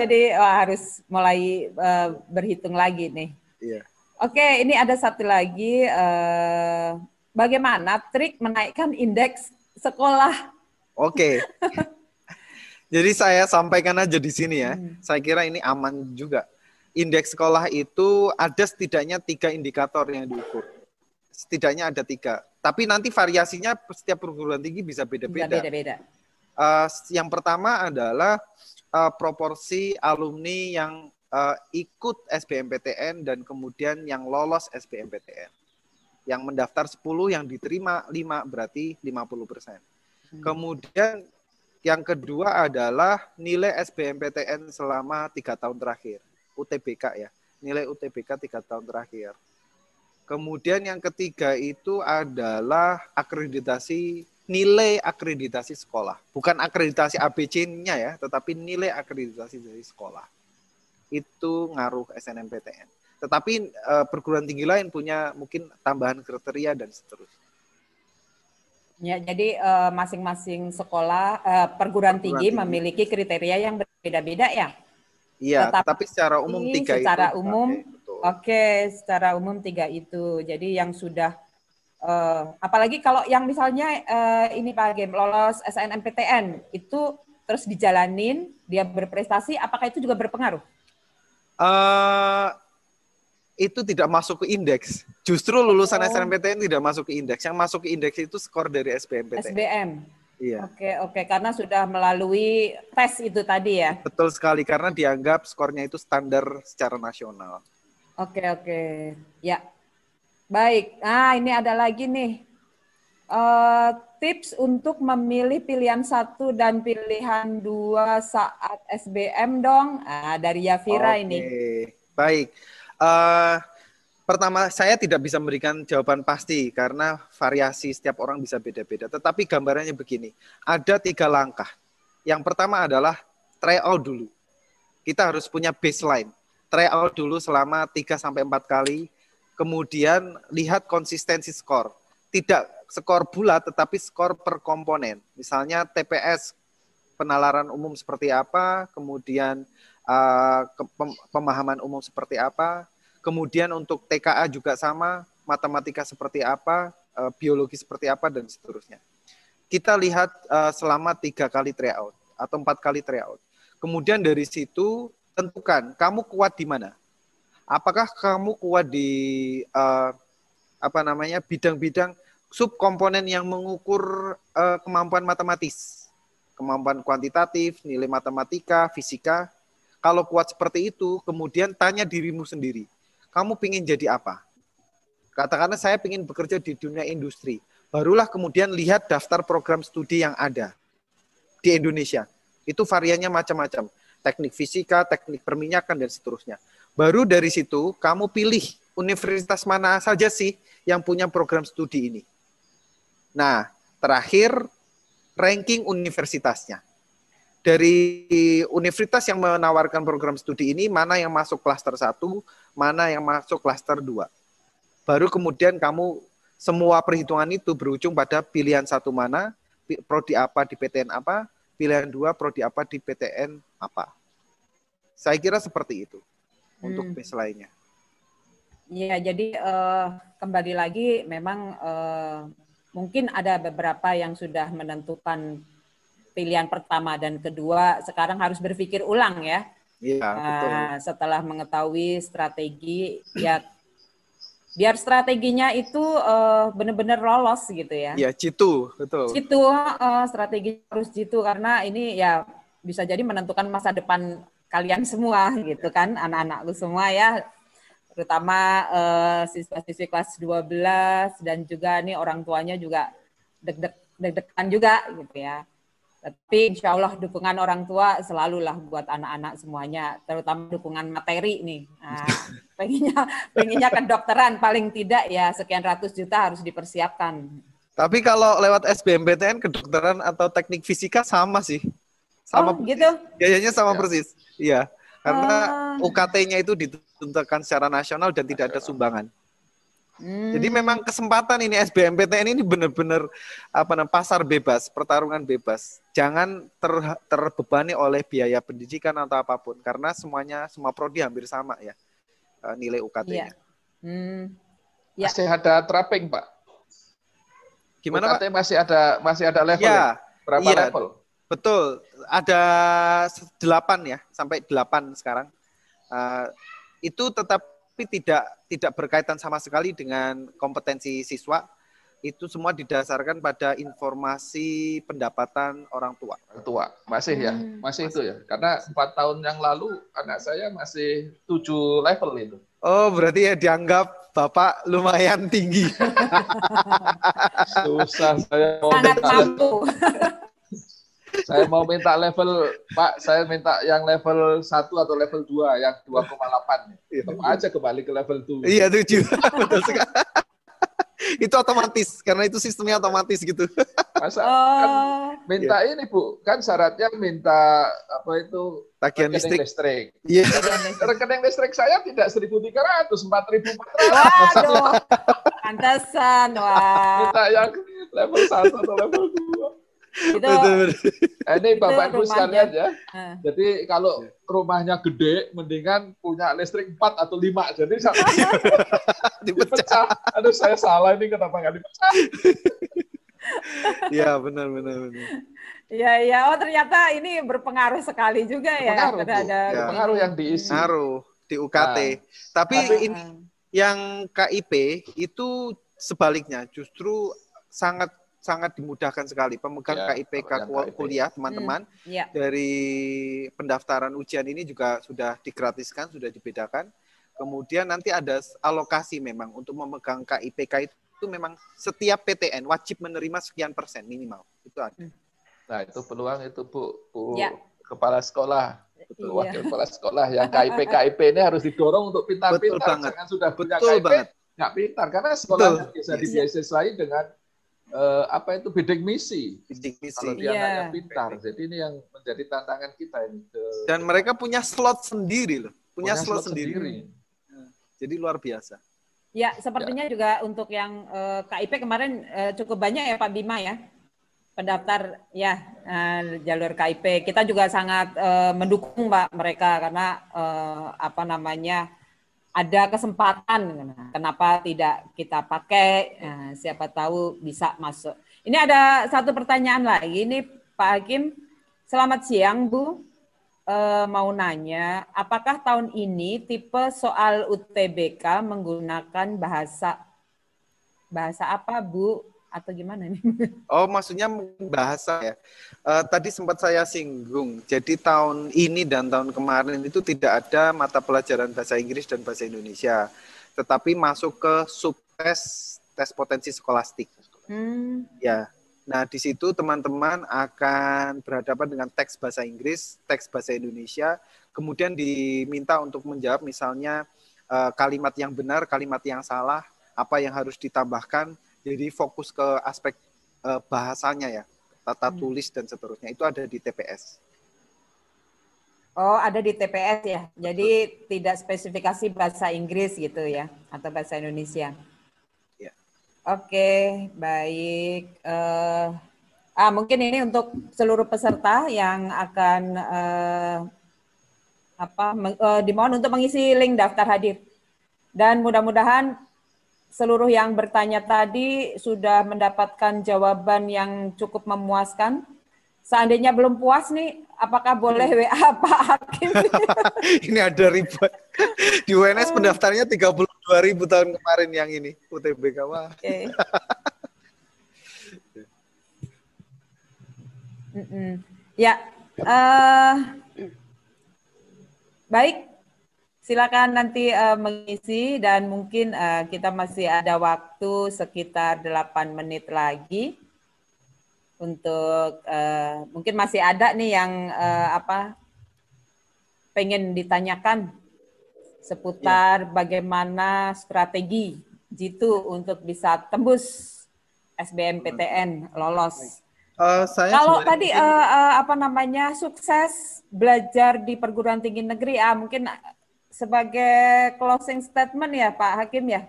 Jadi harus mulai berhitung lagi nih. Iya. Oke, ini ada satu lagi. Bagaimana trik menaikkan indeks sekolah? Oke. Jadi saya sampaikan aja di sini ya. Saya kira ini aman juga. Indeks sekolah itu ada setidaknya 3 indikator yang diukur. Setidaknya ada 3. Tapi nanti variasinya setiap perguruan tinggi bisa beda-beda. Yang pertama adalah proporsi alumni yang ikut SBMPTN dan kemudian yang lolos SBMPTN. Yang mendaftar 10, yang diterima 5, berarti 50%. Kemudian yang kedua adalah nilai SBMPTN selama 3 tahun terakhir. UTBK ya, nilai UTBK 3 tahun terakhir. Kemudian yang ketiga itu adalah nilai akreditasi sekolah. Bukan akreditasi ABC-nya ya, tetapi nilai akreditasi dari sekolah. Itu ngaruh SNMPTN. Tetapi perguruan tinggi lain punya mungkin tambahan kriteria dan seterusnya. Ya, jadi masing-masing sekolah perguruan tinggi memiliki kriteria yang berbeda-beda ya. Iya, tetapi secara umum 3 secara itu. Umum, secara umum 3 itu. Jadi yang sudah apalagi kalau yang misalnya ini Pak Agem lolos SNMPTN itu terus dijalanin, dia berprestasi, apakah itu juga berpengaruh? Itu tidak masuk ke indeks. Justru lulusan SNMPTN tidak masuk ke indeks. Yang masuk ke indeks itu skor dari SBMPTN. SBM. Iya. Oke, karena sudah melalui tes itu tadi ya. Betul sekali, karena dianggap skornya itu standar secara nasional. Oke. Ya. Baik. Ini ada lagi nih. Tips untuk memilih pilihan 1 dan pilihan 2 saat SBM dong. Dari Yafira ini. Baik. Pertama, saya tidak bisa memberikan jawaban pasti karena variasi setiap orang bisa beda-beda. Tetapi gambarannya begini, ada 3 langkah. Yang pertama adalah try out dulu. Kita harus punya baseline. Try out dulu selama 3-4 kali. Kemudian lihat konsistensi skor. Tidak skor bulat, tetapi skor per komponen. Misalnya TPS, penalaran umum seperti apa, kemudian pemahaman umum seperti apa, kemudian untuk TKA juga sama, matematika seperti apa, biologi seperti apa, dan seterusnya. Kita lihat selama 3 kali tryout atau 4 kali tryout. Kemudian dari situ tentukan kamu kuat di mana. Apakah kamu kuat di bidang-bidang subkomponen yang mengukur kemampuan matematis, kemampuan kuantitatif, nilai matematika, fisika. Kalau kuat seperti itu, kemudian tanya dirimu sendiri. Kamu ingin jadi apa? Katakanlah saya ingin bekerja di dunia industri. Barulah kemudian lihat daftar program studi yang ada di Indonesia. Itu variannya macam-macam. teknik fisika, teknik perminyakan, dan seterusnya. Baru dari situ, kamu pilih universitas mana saja sih yang punya program studi ini. Nah, terakhir, ranking universitasnya. Dari universitas yang menawarkan program studi ini, mana yang masuk klaster 1, mana yang masuk klaster 2. Baru kemudian kamu, semua perhitungan itu berujung pada pilihan satu mana, prodi apa di PTN apa, pilihan 2 prodi apa di PTN apa. Saya kira seperti itu untuk mes lainnya. Iya, jadi kembali lagi memang mungkin ada beberapa yang sudah menentukan pilihan pertama dan kedua, sekarang harus berpikir ulang ya. Iya, betul. Setelah mengetahui strategi, ya biar strateginya itu benar-benar lolos gitu ya. Iya, jitu, betul. Jitu, strategi harus jitu karena ini ya bisa jadi menentukan masa depan kalian semua gitu kan, anak-anakku semua ya, terutama siswa-siswi kelas 12 dan juga nih orang tuanya juga deg-degan juga gitu ya. Tapi insya Allah dukungan orang tua selalulah buat anak-anak semuanya, terutama dukungan materi nih. Nah, pengennya kedokteran paling tidak ya sekian ratus juta harus dipersiapkan. Tapi kalau lewat SBMPTN kedokteran atau teknik fisika sama sih. Sama gitu? Biayanya sama persis. Iya. Karena UKT-nya itu ditentukan secara nasional dan tidak ada sumbangan. Jadi memang kesempatan ini SBMPTN ini benar-benar pasar bebas, pertarungan bebas. Jangan terbebani oleh biaya pendidikan atau apapun karena semua prodi hampir sama ya nilai UKT-nya. Ya. Masih ada trapping, Pak. Gimana, UKT Pak? Masih ada level. Ya? Berapa level? Betul. Ada 8 ya, sampai 8 sekarang. Itu tapi tidak berkaitan sama sekali dengan kompetensi siswa. Itu semua didasarkan pada informasi pendapatan orang tua. Masih ya, masih itu ya. Karena 4 tahun yang lalu anak saya masih 7 level itu. Oh, berarti ya dianggap Bapak lumayan tinggi. Susah saya mau sangat mampu. Saya mau minta level, Pak, saya minta yang level 1 atau level 2, yang 2,8. Tetap aja kembali ke level 7. Iya, 7. Betul sekali. Itu otomatis, karena itu sistemnya otomatis gitu. Masa kan minta ini, Bu, kan syaratnya minta tagihan listrik. Iya. Rekening listrik saya tidak 1.300, 4.400. Waduh, pantesan, wah. Minta yang level 1 atau level 2. Itu, ini Bapak Ibu sekalian ya. Jadi kalau rumahnya gede, mendingan punya listrik 4 atau 5. Jadi dipecah. Aduh, saya salah ini kenapa nggak dipecah? Iya, benar. Iya. Oh, ternyata ini berpengaruh sekali juga ya. Berpengaruh yang diisi. Pengaruh di UKT. Tapi ini yang KIP itu sebaliknya, justru sangat dimudahkan sekali. Pemegang KIPK kuliah, teman-teman, dari pendaftaran ujian ini juga sudah digratiskan, sudah dibedakan. Kemudian nanti ada alokasi memang untuk memegang KIPK itu memang setiap PTN wajib menerima sekian persen minimal. Itu ada. Nah, itu peluang itu Bu Kepala Sekolah. Betul, Wakil Kepala Sekolah yang KIP ini harus didorong untuk pintar-pintar. Jangan sudah punya KIP, nggak pintar. Karena sekolah bisa dibiayai dengan bidding misi. Kalau dia anaknya pintar. Jadi ini yang menjadi tantangan kita ini. Dan mereka punya slot sendiri loh. Punya slot sendiri. Jadi luar biasa. Ya, sepertinya juga untuk yang KIP kemarin cukup banyak ya Pak Bima ya. Pendaftar ya jalur KIP. Kita juga sangat mendukung Pak mereka karena ada kesempatan, kenapa tidak kita pakai, siapa tahu bisa masuk. Ini ada satu pertanyaan lagi, ini Pak Hakim, selamat siang Bu, mau nanya, apakah tahun ini tipe soal UTBK menggunakan bahasa apa Bu, atau gimana nih? Oh, maksudnya bahasa ya. Tadi sempat saya singgung. Jadi tahun ini dan tahun kemarin itu tidak ada mata pelajaran bahasa Inggris dan bahasa Indonesia, tetapi masuk ke subtes tes potensi skolastik. Ya. Nah, di situ teman-teman akan berhadapan dengan teks bahasa Inggris, teks bahasa Indonesia, kemudian diminta untuk menjawab misalnya kalimat yang benar, kalimat yang salah, apa yang harus ditambahkan. Jadi fokus ke aspek bahasanya ya, tata tulis dan seterusnya. Itu ada di TPS. Oh, ada di TPS ya. Jadi tidak spesifikasi bahasa Inggris gitu ya, atau bahasa Indonesia. Ya. Oke, baik. Mungkin ini untuk seluruh peserta yang akan dimohon untuk mengisi link daftar hadir. Dan mudah-mudahan seluruh yang bertanya tadi sudah mendapatkan jawaban yang cukup memuaskan. Seandainya belum puas nih, apakah boleh WA Pak Hakim? Ini ada ribet. Di UNS pendaftarnya 32.000 tahun kemarin yang ini, UTBK. Wah. Okay. Ya, baik. Silakan nanti mengisi dan mungkin kita masih ada waktu sekitar 8 menit lagi untuk mungkin masih ada nih yang pengen ditanyakan seputar bagaimana strategi Jitu untuk bisa tembus SBMPTN lolos. Kalau tadi sukses belajar di perguruan tinggi negeri, mungkin sebagai closing statement ya Pak Hakim ya,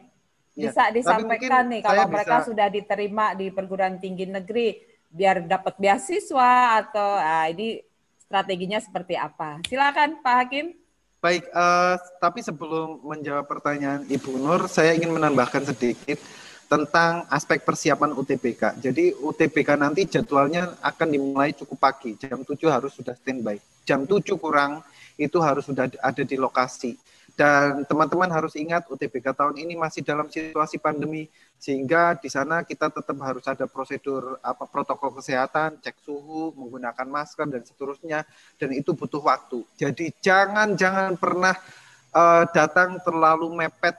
bisa disampaikan nih kalau mereka sudah diterima di perguruan tinggi negeri biar dapat beasiswa atau ini strateginya seperti apa? Silakan Pak Hakim. Baik, tapi sebelum menjawab pertanyaan Ibu Nur, saya ingin menambahkan sedikit tentang aspek persiapan UTBK. Jadi UTBK nanti jadwalnya akan dimulai cukup pagi, jam 7 harus sudah standby. Jam 7 kurang itu harus sudah ada di lokasi. Dan teman-teman harus ingat UTBK tahun ini masih dalam situasi pandemi, sehingga di sana kita tetap harus ada prosedur protokol kesehatan, cek suhu, menggunakan masker dan seterusnya, dan itu butuh waktu. Jadi jangan pernah datang terlalu mepet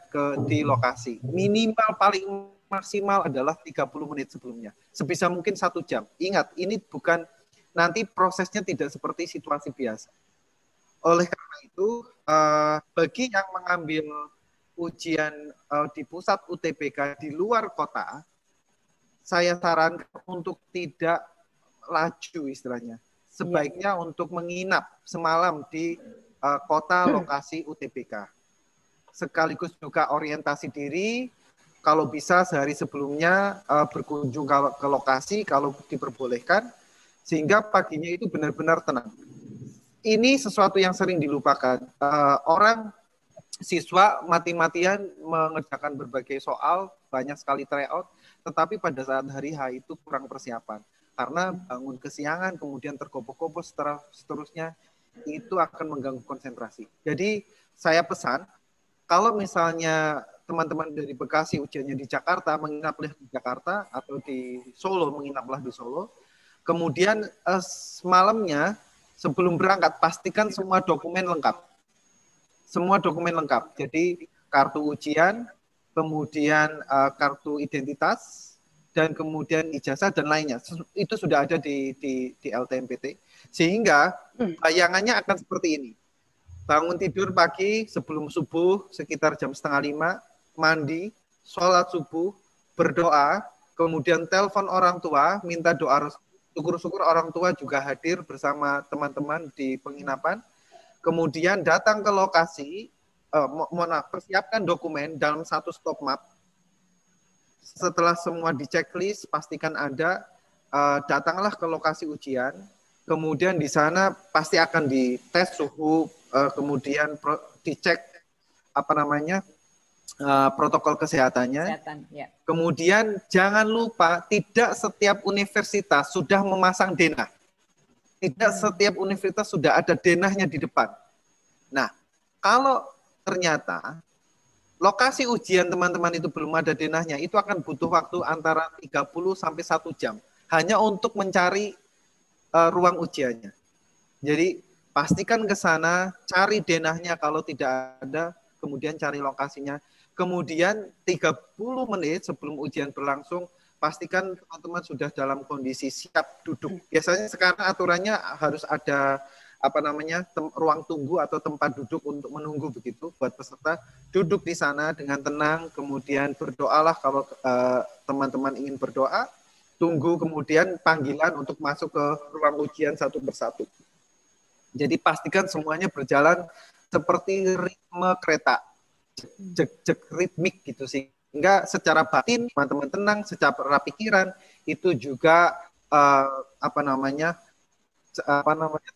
di lokasi. Minimal paling maksimal adalah 30 menit sebelumnya. Sebisa mungkin 1 jam. Ingat, ini bukan nanti prosesnya tidak seperti situasi biasa. Oleh karena itu, bagi yang mengambil ujian di pusat UTBK di luar kota, saya sarankan untuk tidak laju istilahnya. Sebaiknya untuk menginap semalam di kota lokasi UTBK. Sekaligus juga orientasi diri, kalau bisa sehari sebelumnya berkunjung ke lokasi kalau diperbolehkan, sehingga paginya itu benar-benar tenang. Ini sesuatu yang sering dilupakan. Siswa mati-matian mengerjakan berbagai soal, banyak sekali tryout, tetapi pada saat hari H itu kurang persiapan. Karena bangun kesiangan, kemudian tergopoh-gopoh, seterusnya, itu akan mengganggu konsentrasi. Jadi saya pesan, kalau misalnya teman-teman dari Bekasi ujiannya di Jakarta, menginaplah di Jakarta, atau di Solo, menginaplah di Solo. Kemudian malamnya, sebelum berangkat, pastikan semua dokumen lengkap. Semua dokumen lengkap. Jadi kartu ujian, kemudian kartu identitas, dan kemudian ijazah dan lainnya. Itu sudah ada di LTMPT. Sehingga bayangannya akan seperti ini. Bangun tidur pagi sebelum subuh sekitar jam 4:30, mandi, sholat subuh, berdoa, kemudian telepon orang tua, minta doa restu. Syukur-syukur orang tua juga hadir bersama teman-teman di penginapan. Kemudian datang ke lokasi, persiapkan dokumen dalam 1 stop map. Setelah semua di checklist, pastikan ada, datanglah ke lokasi ujian. Kemudian di sana pasti akan dites suhu, kemudian dicek protokol kesehatannya. Ya. Kemudian jangan lupa tidak setiap universitas sudah memasang denah. Tidak setiap universitas sudah ada denahnya di depan. Nah, kalau ternyata lokasi ujian teman-teman itu belum ada denahnya, itu akan butuh waktu antara 30 sampai 1 jam hanya untuk mencari ruang ujiannya. Jadi pastikan ke sana, cari denahnya kalau tidak ada, kemudian cari lokasinya. Kemudian 30 menit sebelum ujian berlangsung, pastikan teman-teman sudah dalam kondisi siap duduk. Biasanya sekarang aturannya harus ada ruang tunggu atau tempat duduk untuk menunggu begitu buat peserta. Duduk di sana dengan tenang, kemudian berdoalah kalau teman-teman ingin berdoa, tunggu kemudian panggilan untuk masuk ke ruang ujian satu persatu. Jadi pastikan semuanya berjalan seperti ritme kereta, jek ritmik gitu sih. Sehingga secara batin teman-teman tenang, secara pikiran itu juga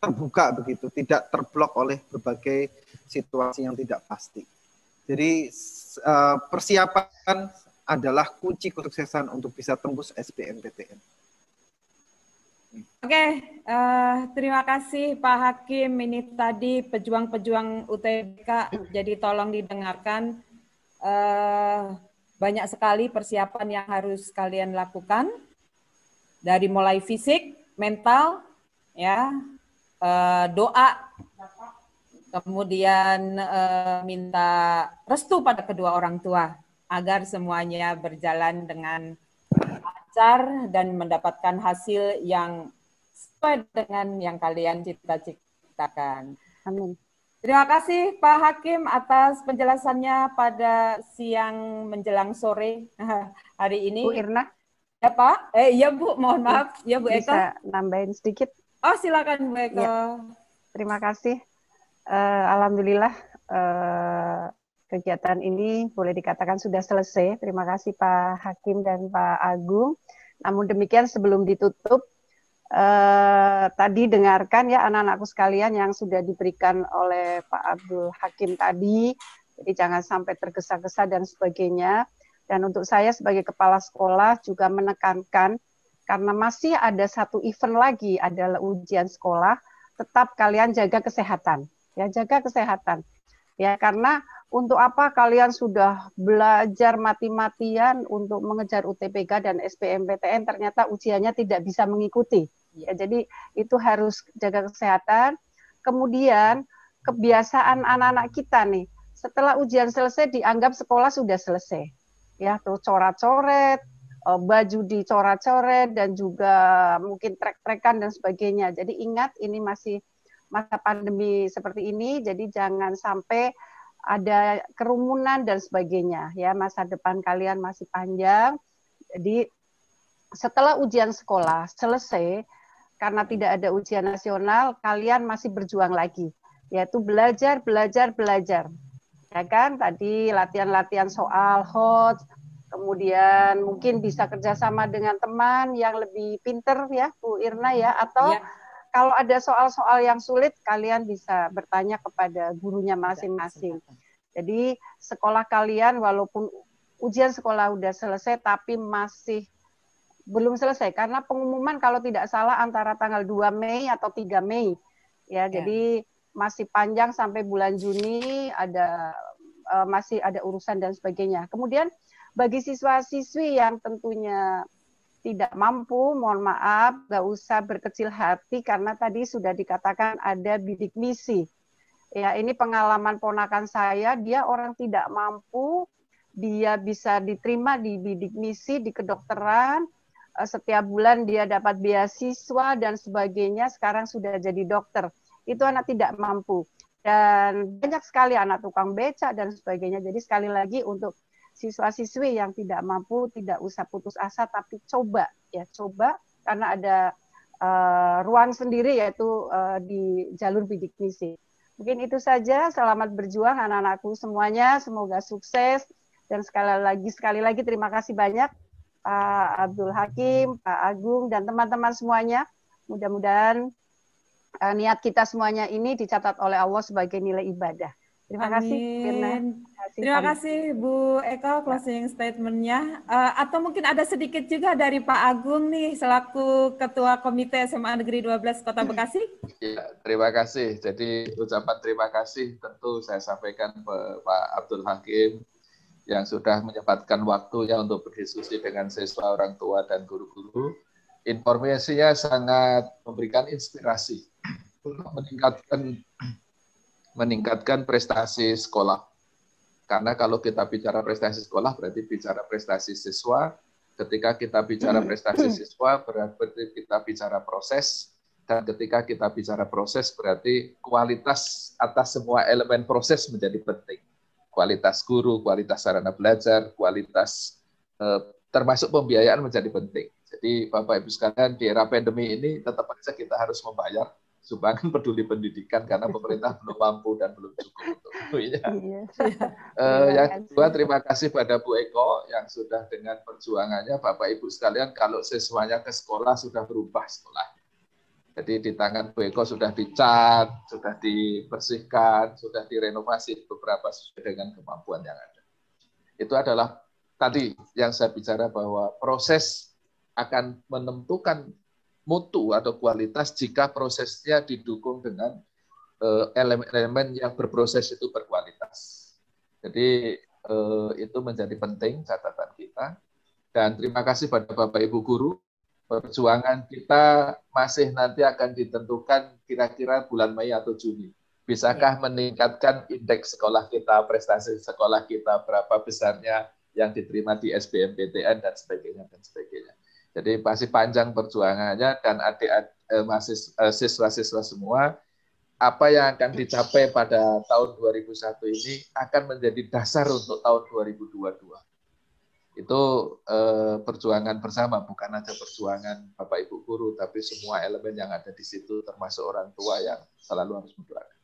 terbuka begitu, tidak terblok oleh berbagai situasi yang tidak pasti. Jadi persiapan adalah kunci kesuksesan untuk bisa tembus SBMPTN. Oke, terima kasih Pak Hakim. Ini tadi pejuang-pejuang UTBK, jadi tolong didengarkan. Banyak sekali persiapan yang harus kalian lakukan, dari mulai fisik, mental, ya, doa, kemudian minta restu pada kedua orang tua agar semuanya berjalan dengan lancar dan mendapatkan hasil yang sesuai dengan yang kalian cita-citakan. Amin. Terima kasih Pak Hakim atas penjelasannya pada siang menjelang sore hari ini. Bu Irna? Ya Pak? Iya Bu, mohon maaf. Ya Bu Eka. Bisa nambahin sedikit? Oh silakan Bu Eka. Ya. Terima kasih. Alhamdulillah kegiatan ini boleh dikatakan sudah selesai. Terima kasih Pak Hakim dan Pak Agung. Namun demikian sebelum ditutup, tadi dengarkan ya anak-anakku sekalian yang sudah diberikan oleh Pak Abdul Hakim tadi. Jadi jangan sampai tergesa-gesa dan sebagainya. Dan untuk saya sebagai kepala sekolah juga menekankan, karena masih ada satu event lagi adalah ujian sekolah, tetap kalian jaga kesehatan. Ya, jaga kesehatan. Ya, karena untuk apa kalian sudah belajar mati-matian untuk mengejar UTBK dan SBMPTN, ternyata ujiannya tidak bisa mengikuti. Ya, jadi itu harus jaga kesehatan. Kemudian kebiasaan anak-anak kita nih, setelah ujian selesai dianggap sekolah sudah selesai. Ya, tuh coret-coret, baju dicoret-coret dan juga mungkin trek-trekan dan sebagainya. Jadi ingat ini masih masa pandemi seperti ini, jadi jangan sampai ada kerumunan dan sebagainya. Ya, masa depan kalian masih panjang. Jadi setelah ujian sekolah selesai, karena tidak ada ujian nasional, kalian masih berjuang lagi, yaitu belajar. Ya kan, tadi latihan-latihan soal hot, kemudian mungkin bisa kerjasama dengan teman yang lebih pinter ya, Bu Irna ya, atau kalau ada soal-soal yang sulit, kalian bisa bertanya kepada gurunya masing-masing. Jadi sekolah kalian walaupun ujian sekolah udah selesai, tapi masih belum selesai karena pengumuman kalau tidak salah antara tanggal 2 Mei atau 3 Mei. Ya, jadi masih panjang sampai bulan Juni, masih ada urusan dan sebagainya. Kemudian bagi siswa-siswi yang tentunya tidak mampu, mohon maaf, nggak usah berkecil hati karena tadi sudah dikatakan ada bidik misi. Ya, ini pengalaman ponakan saya, dia orang tidak mampu, dia bisa diterima di bidik misi, di kedokteran, setiap bulan dia dapat beasiswa dan sebagainya, sekarang sudah jadi dokter. Itu anak tidak mampu. Dan banyak sekali anak tukang becak dan sebagainya. Jadi sekali lagi untuk siswa-siswi yang tidak mampu, tidak usah putus asa, tapi coba karena ada ruang sendiri yaitu di jalur bidik misi. Mungkin itu saja. Selamat berjuang anak-anakku semuanya, semoga sukses. Dan sekali lagi terima kasih banyak Pak Abdul Hakim, Pak Agung, dan teman-teman semuanya. Mudah-mudahan niat kita semuanya ini dicatat oleh Allah sebagai nilai ibadah. Terima kasih, Firna. Terima kasih, Bu Eka, closing statement-nya. Atau mungkin ada sedikit juga dari Pak Agung nih, selaku Ketua Komite SMA Negeri 12 Kota Bekasi. Ya, terima kasih. Jadi ucapan terima kasih tentu saya sampaikan ke Pak Abdul Hakim, yang sudah menyempatkan waktunya untuk berdiskusi dengan siswa, orang tua, dan guru-guru. Informasinya sangat memberikan inspirasi untuk meningkatkan prestasi sekolah. Karena kalau kita bicara prestasi sekolah, berarti bicara prestasi siswa, Ketika kita bicara prestasi siswa, berarti kita bicara proses, dan ketika kita bicara proses, berarti kualitas atas semua elemen proses menjadi penting. Kualitas guru, kualitas sarana belajar, kualitas termasuk pembiayaan menjadi penting. Jadi Bapak Ibu sekalian, di era pandemi ini tetap saja kita harus membayar sumbangan peduli pendidikan karena pemerintah belum mampu dan belum cukup untuk memenuhinya. Yang kedua, terima kasih pada Bu Eko yang sudah dengan perjuangannya. Bapak Ibu sekalian, kalau siswanya ke sekolah sudah berubah sekolah. Jadi di tangan Bu Eko sudah dicat, sudah dibersihkan, sudah direnovasi beberapa sesuai dengan kemampuan yang ada. Itu adalah tadi yang saya bicara bahwa proses akan menentukan mutu atau kualitas jika prosesnya didukung dengan elemen-elemen yang berproses itu berkualitas. Jadi itu menjadi penting catatan kita. Dan terima kasih pada Bapak Ibu Guru, perjuangan kita masih nanti akan ditentukan kira-kira bulan Mei atau Juni. Bisakah meningkatkan indeks sekolah kita, prestasi sekolah kita, berapa besarnya yang diterima di SBMPTN dan sebagainya dan sebagainya. Jadi masih panjang perjuangannya dan siswa-siswa semua, apa yang akan dicapai pada tahun 2001 ini akan menjadi dasar untuk tahun 2022. Itu perjuangan bersama, bukan hanya perjuangan Bapak Ibu Guru, tapi semua elemen yang ada di situ, termasuk orang tua yang selalu harus mendoakan.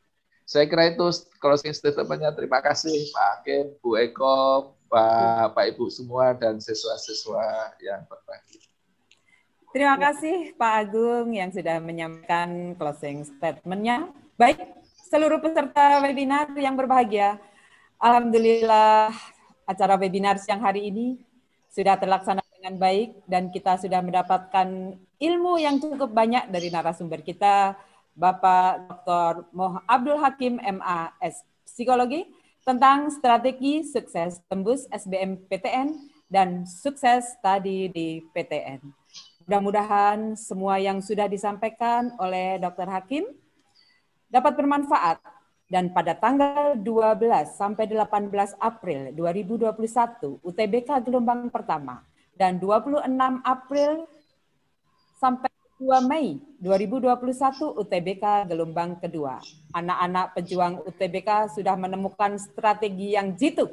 Saya kira itu closing statement-nya. Terima kasih Pak Hakim, Bu Eko, Bapak Ibu semua, dan siswa-siswa yang berbagi. Terima kasih Pak Agung yang sudah menyampaikan closing statement-nya. Baik, seluruh peserta webinar yang berbahagia, alhamdulillah acara webinar siang hari ini sudah terlaksana dengan baik dan kita sudah mendapatkan ilmu yang cukup banyak dari narasumber kita, Bapak Dr. Abdul Hakim MA.S. Psikologi, tentang strategi sukses tembus SBMPTN dan sukses tadi di PTN. Mudah-mudahan semua yang sudah disampaikan oleh Dr. Hakim dapat bermanfaat dan pada tanggal 12 sampai 18 April 2021 UTBK gelombang pertama dan 26 April sampai 2 Mei 2021 UTBK gelombang kedua. Anak-anak pejuang UTBK sudah menemukan strategi yang jitu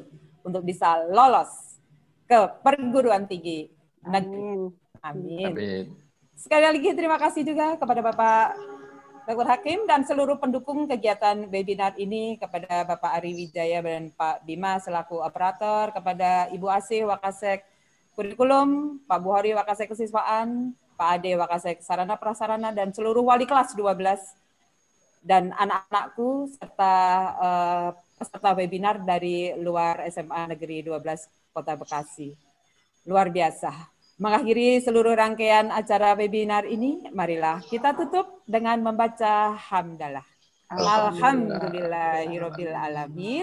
untuk bisa lolos ke perguruan tinggi negeri. Amin. Amin. Sekali lagi terima kasih juga kepada Bapak Dr. Hakim dan seluruh pendukung kegiatan webinar ini, kepada Bapak Ari Wijaya dan Pak Bima selaku operator, kepada Ibu Asih Wakasek Kurikulum, Pak Buhori Wakasek Kesiswaan, Pak Ade Wakasek Sarana Prasarana, dan seluruh wali kelas 12 dan anak-anakku serta peserta webinar dari luar SMA Negeri 12 Kota Bekasi. Luar biasa. Mengakhiri seluruh rangkaian acara webinar ini, marilah kita tutup dengan membaca hamdalah. Alhamdulillahirabbil alamin.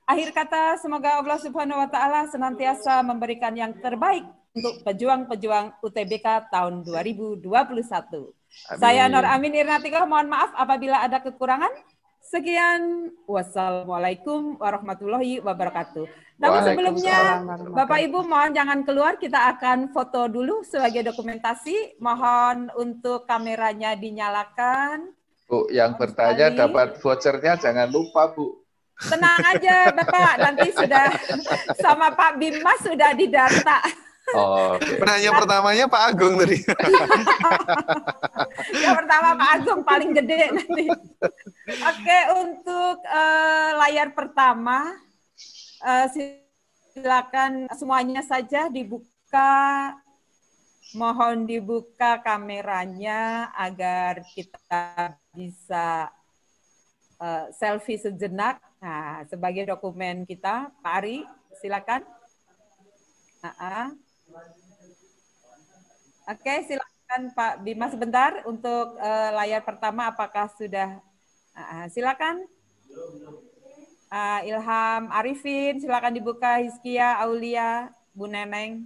Akhir kata, semoga Allah Subhanahu wa taala senantiasa memberikan yang terbaik untuk pejuang-pejuang UTBK tahun 2021. Amin. Saya Nur Amin Irnatika, mohon maaf apabila ada kekurangan. Sekian, wassalamualaikum warahmatullahi wabarakatuh. Tapi sebelumnya, Bapak Ibu mohon jangan keluar, kita akan foto dulu sebagai dokumentasi. Mohon untuk kameranya dinyalakan. Bu, yang bertanya dapat vouchernya jangan lupa, Bu. Tenang aja, Bapak, nanti sudah sama Pak Bima sudah didata. Oh, okay. Penanya pertamanya Pak Agung tadi. Yang pertama Pak Agung paling gede nanti. Oke, untuk layar pertama, silakan semuanya saja dibuka. Mohon dibuka kameranya agar kita bisa selfie sejenak. Nah, sebagai dokumen kita, Pak Ari, silakan. Oke, silakan Pak Bima sebentar untuk layar pertama. Apakah sudah? Silakan. Ilham Arifin, silakan dibuka. Hizkia, Aulia, Bu Neneng.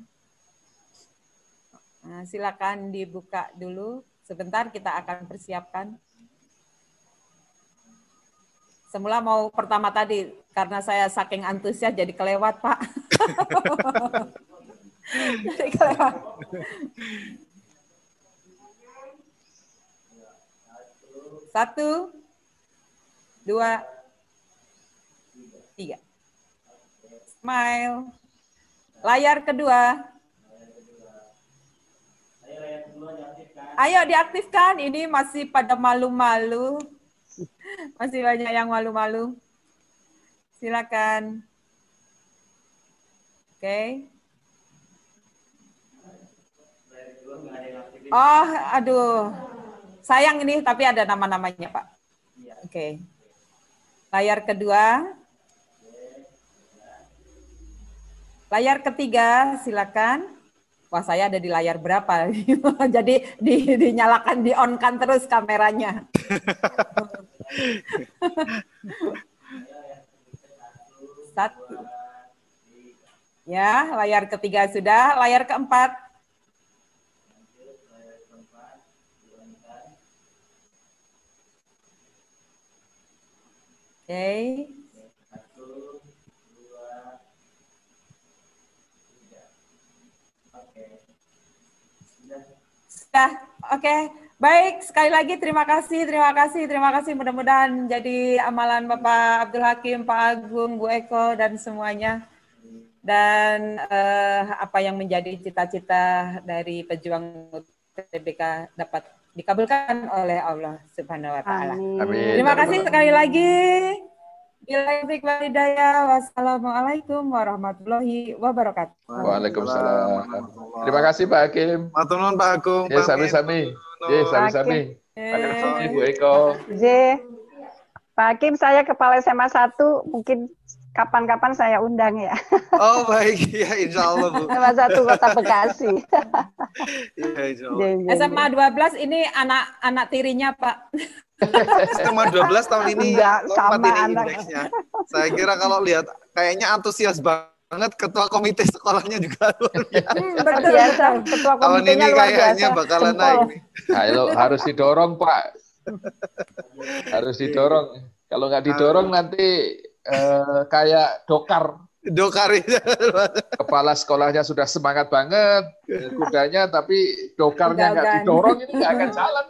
Silakan dibuka dulu. Sebentar kita akan persiapkan. Semula mau pertama tadi, karena saya saking antusias jadi kelewat, Pak. Satu, dua, tiga. Smile. Layar kedua. Ayo diaktifkan. Ini masih pada malu-malu. Masih banyak yang malu-malu. Silakan. Oke. Oh, aduh. Sayang ini tapi ada nama-namanya, Pak. Oke. Layar kedua. Layar ketiga, silakan. Wah, saya ada di layar berapa? Jadi dinyalakan, di-on-kan terus kameranya. Satu. Ya, layar ketiga sudah. Layar keempat. Oke. Sudah, oke. Baik, sekali lagi terima kasih. Mudah-mudahan jadi amalan Bapak Abdul Hakim, Pak Agung, Bu Eko, dan semuanya. Dan apa yang menjadi cita-cita dari pejuang UTBK dapat dikabulkan oleh Allah Subhanahu wa taala. Terima kasih sekali lagi. Wassalamualaikum warahmatullahi wabarakatuh. Waalaikumsalam. Terima kasih Pak Hakim. Matur nuwun Pak Agung. Ya, sami-sami. Ya, sami-sami. Bu Eko. Pak Hakim, saya kepala SMA 1, mungkin kapan-kapan saya undang ya. Oh baik, ya insya Allah Bu. SMA 1 Kota Bekasi. Ya, insya Allah. SMA 12 ini anak tirinya Pak. SMA 12 tahun ini sama ini anak. indeksnya. Saya kira kalau lihat kayaknya antusias banget ketua komite sekolahnya juga luar biasa. Ketua komitenya luar biasa. Kayaknya bakalan naik nih. Ayo, harus didorong Pak. Harus didorong. Kalau nggak didorong nanti kayak dokar. Dokar itu. Kepala sekolahnya sudah semangat banget, kudanya, tapi dokarnya nggak didorong, ini nggak akan jalan.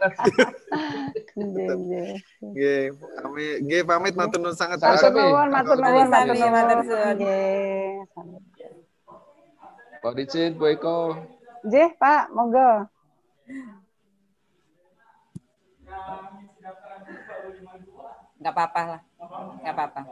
Nggih, pamit matur nuwun sangat. Matur nuwun. Mohon izin Bu Eko. Nggih, Pak, monggo. Nggak apa-apa lah, nggak apa-apa.